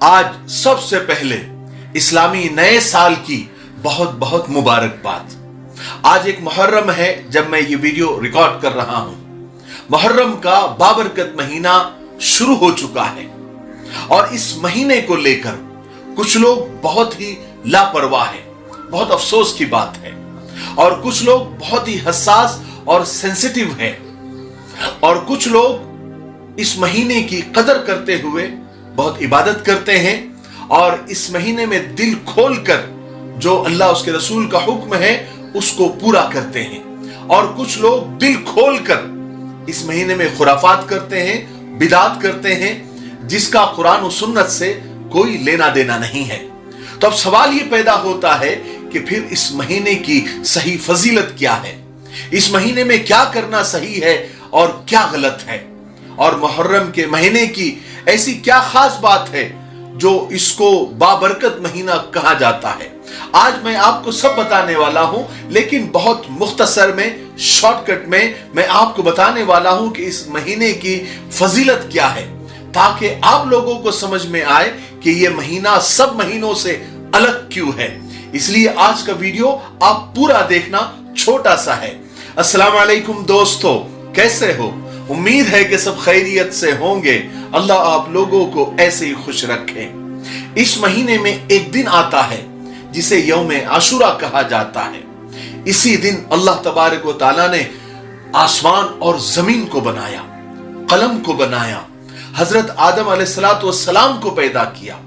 आज सबसे पहले इस्लामी नए साल की बहुत बहुत मुबारकबाद। आज एक मुहर्रम है जब मैं ये वीडियो रिकॉर्ड कर रहा हूं। मुहर्रम का बाबरकत महीना शुरू हो चुका है और इस महीने को लेकर कुछ लोग बहुत ही लापरवाह है, बहुत अफसोस की बात है। और कुछ लोग बहुत ही हसास और सेंसिटिव है और कुछ लोग इस महीने की कदर करते हुए बहुत इबादत करते हैं और इस महीने में दिल खोलकर जो अल्लाह उसके रसूल का हुक्म है उसको पूरा करते हैं। और कुछ लोग दिल खोलकर इस महीने में खुराफात करते हैं, बिदात करते हैं, जिसका कुरान और सुन्नत से कोई लेना देना नहीं है। तो अब सवाल ये पैदा होता है कि फिर इस महीने की सही फजीलत क्या है, इस महीने में क्या करना सही है और क्या गलत है, और मुहर्रम के महीने की ऐसी क्या खास बात है जो इसको बाबरकत महीना कहा जाता है। आज मैं आपको सब बताने वाला हूं, लेकिन बहुत मुख्तसर में, शॉर्टकट में मैं आपको बताने वाला हूं कि इस महीने की फजीलत क्या है, ताकि आप लोगों को समझ में आए कि यह महीना सब महीनों से अलग क्यों है। इसलिए आज का वीडियो आप पूरा देखना, छोटा सा है। अस्सलाम वालेकुम दोस्तों, कैसे हो? उम्मीद है कि सब खैरियत से होंगे। अल्लाह आप लोगों को ऐसे ही खुश रखे। इस महीने में एक दिन आता है जिसे यौम आशुरा कहा जाता है। इसी दिन अल्लाह तबारक व तआला ने आसमान और जमीन को बनाया, कलम को बनाया, हजरत आदम अलैहिस्सलाम को पैदा किया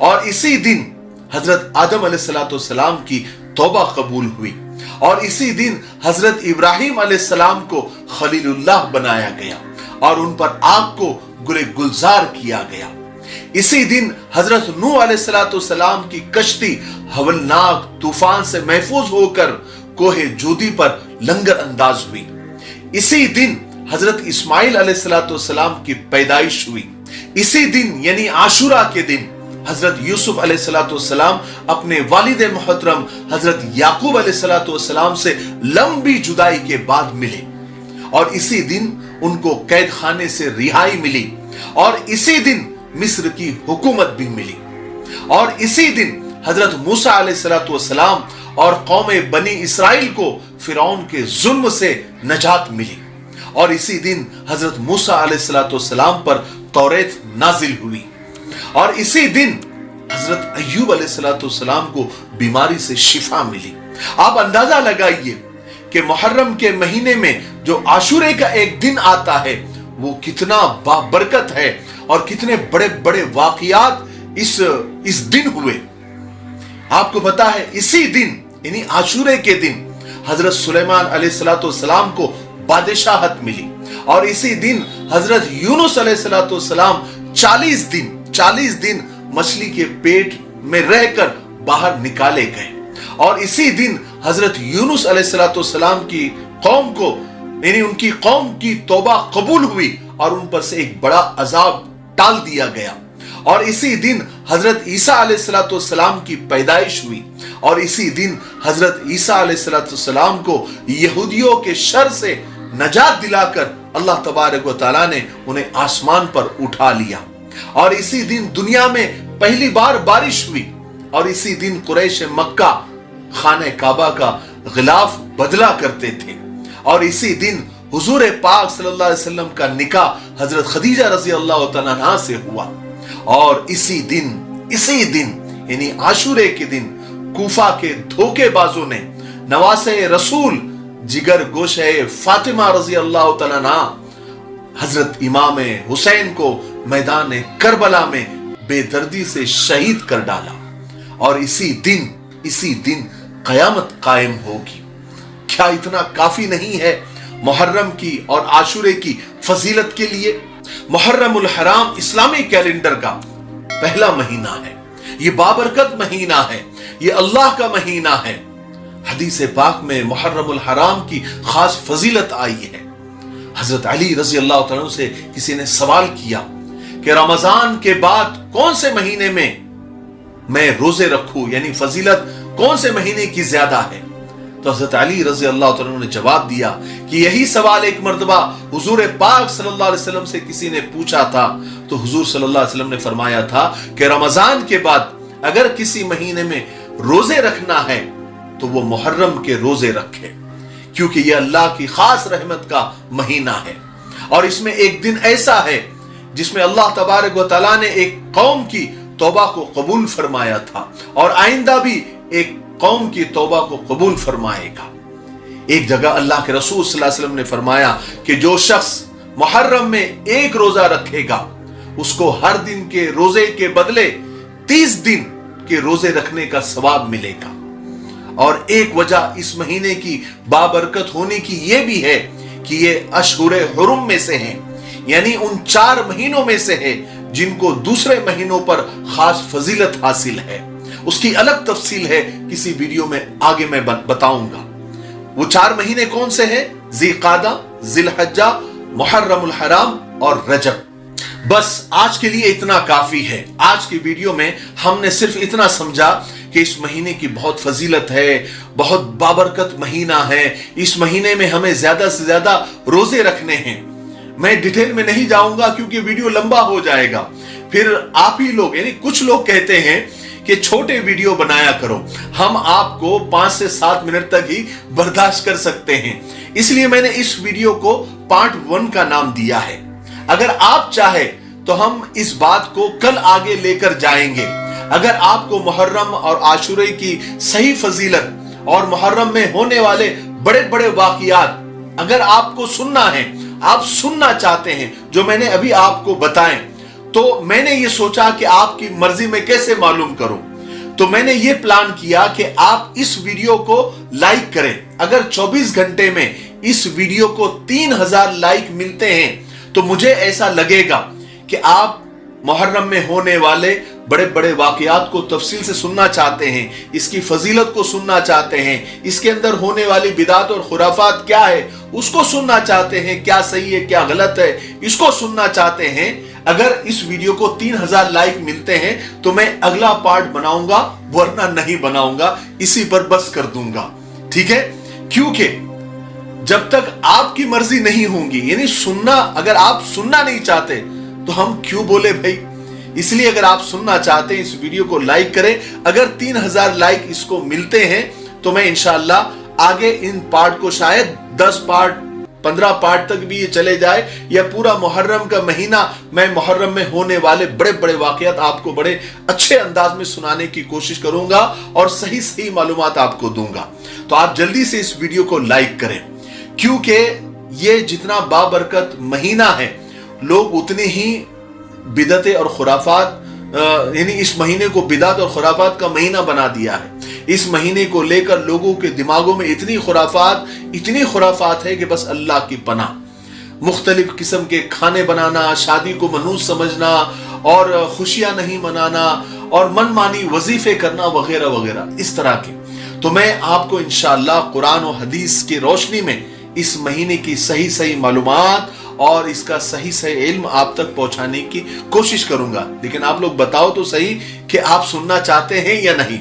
और इसी दिन हजरत आदम अलैहिस्सलाम की तौबा कबूल हुई और इसी दिन हजरत इब्राहिम अलैहिस्सलाम को खलीलुल्लाह बनाया गया और उन पर आग को गुले गुलजार किया गया। इसी दिन हजरत नूह अलैहिस्सलाम की कश्ती हवलनाक तूफान से महफूज होकर कोहे जूदी पर लंगर अंदाज हुई। इसी दिन हजरत इस्माइल अलैहिस्सलाम की पैदाइश हुई। इसी दिन यानी आशुरा के दिन हजरत यूसुफ अलैहिस्सलाम अपने वालिद मोहतरम हजरत याकूब अलैहिस्सलाम से लंबी जुदाई के बाद मिले और इसी दिन उनको कैद खाने से रिहाई मिली और इसी दिन मिस्र की हुकूमत भी मिली और इसी दिन हजरत मूसा अलैहिस्सलाम और कौम बनी इसराइल को फिरौन के जुल्म से नजात मिली और इसी दिन हजरत मूसा अलैहिस्सलाम पर तौरेत नाजिल हुई और इसी दिन हजरत अय्यूब अलैहिस्सलाम को बीमारी से शिफा मिली। आप अंदाजा लगाइए कि मुहर्रम के महीने में जो आशुरे का एक दिन आता है वो कितना बाबरकत है और कितने बड़े बड़े वाकयात इस दिन हुए। आपको पता है इसी दिन यानी आशुरे के दिन हजरत सुलेमान अलैहिस्सलाम को बादशाहत मिली और इसी दिन हजरत यूनुस अलैहिस्सलाम 40 दिन मछली के पेट में रहकर बाहर निकाले गए और इसी दिन हजरत यूनुस अलैहिस्सलाम की कौम को यानी उनकी कौम की तौबा कबूल हुई और उन पर से एक बड़ा अजाब टाल दिया गया और इसी दिन हजरत ईसा अलैहिस्सलाम की पैदाइश हुई और इसी दिन हजरत ईसा अलैहिस्सलाम को यहूदियों के शर से नजात दिलाकर अल्लाह तबारक व तआला ने उन्हें आसमान पर उठा लिया और इसी दिन दुनिया में पहली बार बारिश हुई और इसी दिन कुरैश मक्का खाने काबा का गिलाफ बदला करते थे और इसी दिन हुजूर पाक सल्लल्लाहु अलैहि वसल्लम का निकाह हजरत खदीजा रज़ी अल्लाह तआला अन्हा से हुआ और इसी दिन यानी आशुरे के दिन कूफा के धोखेबाजों ने नवासे रसूल जिगर गोशे फातिमा रज़ी अल्लाह तआला अन्हा हजरत इमाम हुसैन को मैदान करबला में बेदर्दी से शहीद कर डाला और इसी दिन कयामत कायम होगी। क्या इतना काफी नहीं है मुहर्रम की और आशुरे की फजीलत के लिए? मुहर्रमुल हराम इस्लामी कैलेंडर का पहला महीना है, ये बाबरकत महीना है, ये अल्लाह का महीना है। हदीस पाक में मुहर्रमुल हराम की खास फजीलत आई है। हजरत अली रजी अल्लाह तआला अन्हु से किसी ने सवाल किया कि रमजान के बाद कौन से महीने में मैं रोजे रखूं, यानी फजीलत कौन से महीने की ज्यादा है? तो हज़रत अली रज़ी अल्लाह तआला अन्हु ने जवाब दिया कि यही सवाल एक मर्तबा हुजूर पाक सल्लल्लाहु अलैहि वसल्लम से किसी ने पूछा था, तो हुजूर सल्लल्लाहु अलैहि वसल्लम ने फरमाया था कि रमजान के बाद अगर किसी महीने में रोजे रखना है तो वो मुहर्रम के रोजे रखे, क्योंकि ये अल्लाह की खास रहमत का महीना है। और इसमें एक दिन ऐसा है जिसमें अल्लाह तबारक व तआला ने एक कौम की तौबा को कबूल फरमाया था और आइंदा भी एक कौम की तौबा को कबूल फरमाएगा। एक जगह अल्लाह के रसूल सल्लल्लाहु अलैहि वसल्लम ने फरमाया कि जो शख्स मुहर्रम में एक रोजा रखेगा उसको हर दिन के रोजे के बदले 30 दिन के रोजे रखने का सवाब मिलेगा। और एक वजह इस महीने की बाबरकत होने की यह भी है कि ये अशहुरे हुरुम में से हैं, यानी उन 4 महीनों में से है जिनको दूसरे महीनों पर खास फजीलत हासिल है। उसकी अलग तफसील है, किसी वीडियो में आगे मैं बताऊंगा। वो 4 महीने कौन से हैं? ज़िलक़ादा, ज़िलहज्जा, मुहर्रमुल हराम और रजब। बस आज के लिए इतना काफी है। आज की वीडियो में हमने सिर्फ इतना समझा कि इस महीने की बहुत फजीलत है, बहुत बाबरकत महीना है। इस महीने में हमें ज्यादा से ज्यादा रोजे रखने हैं। मैं डिटेल में नहीं जाऊंगा क्योंकि वीडियो लंबा हो जाएगा। फिर आप ही लोग, यानी कुछ लोग कहते हैं कि छोटे वीडियो बनाया करो। हम आपको 5 से 7 मिनट तक ही बर्दाश्त कर सकते हैं, इसलिए मैंने इस वीडियो को पार्ट 1 का नाम दिया है। अगर आप चाहे तो हम इस बात को कल आगे लेकर जाएंगे। अगर आपको मुहर्रम और आशूरे की सही फजीलत और मुहर्रम में होने वाले बड़े बड़े वाकयात अगर आपको सुनना है, आप सुनना चाहते हैं जो मैंने अभी आपको बताएं, तो मैंने ये सोचा कि आपकी मर्जी में कैसे मालूम करूं। तो मैंने ये प्लान किया कि आप इस वीडियो को लाइक करें। अगर 24 घंटे में इस वीडियो को 3000 लाइक मिलते हैं तो मुझे ऐसा लगेगा कि आप मुहर्रम में होने वाले बड़े बड़े वाकयात को तफसील से सुनना चाहते हैं, इसकी फजीलत को सुनना चाहते हैं, इसके अंदर होने वाली बिदात और खुराफात क्या है उसको सुनना चाहते हैं, क्या सही है क्या गलत है इसको सुनना चाहते हैं। अगर इस वीडियो को 3000 लाइक मिलते हैं तो मैं अगला पार्ट बनाऊंगा, वरना नहीं बनाऊंगा, इसी पर बस कर दूंगा। ठीक है, क्योंकि जब तक आपकी मर्जी नहीं होगी, यानी सुनना, अगर आप सुनना नहीं चाहते तो हम क्यों बोले भाई। इसलिए अगर आप सुनना चाहते हैं इस वीडियो को लाइक करें। अगर 3000 लाइक इसको मिलते हैं तो मैं इंशाअल्लाह आगे इन पार्ट को शायद 10 पार्ट 15 पार्ट तक भी ये चले जाए, या पूरा मुहर्रम का महीना मैं मुहर्रम में होने वाले बड़े बड़े वाकयात आपको बड़े अच्छे अंदाज में सुनाने की कोशिश करूंगा और सही सही मालूमात आपको दूंगा। तो आप जल्दी से इस वीडियो को लाइक करें, क्योंकि ये जितना बाबरकत महीना है लोग उतने ही बिदतें और खुराफात, यानी इस महीने को बिदात और खुराफात का महीना बना दिया है। इस महीने को लेकर लोगों के दिमागों में इतनी खुराफात है कि बस अल्लाह की पनाह। मुख्तलिफ किस्म के खाने बनाना, शादी को मनूस समझना और खुशियां नहीं मनाना और मनमानी वजीफे करना वगैरह वगैरह इस तरह के। तो मैं आपको इंशाअल्लाह कुरान और हदीस की रोशनी में इस महीने की सही सही मालूमात और इसका सही सही इल्म आप तक पहुंचाने की कोशिश करूंगा। लेकिन आप लोग बताओ तो सही कि आप सुनना चाहते हैं या नहीं।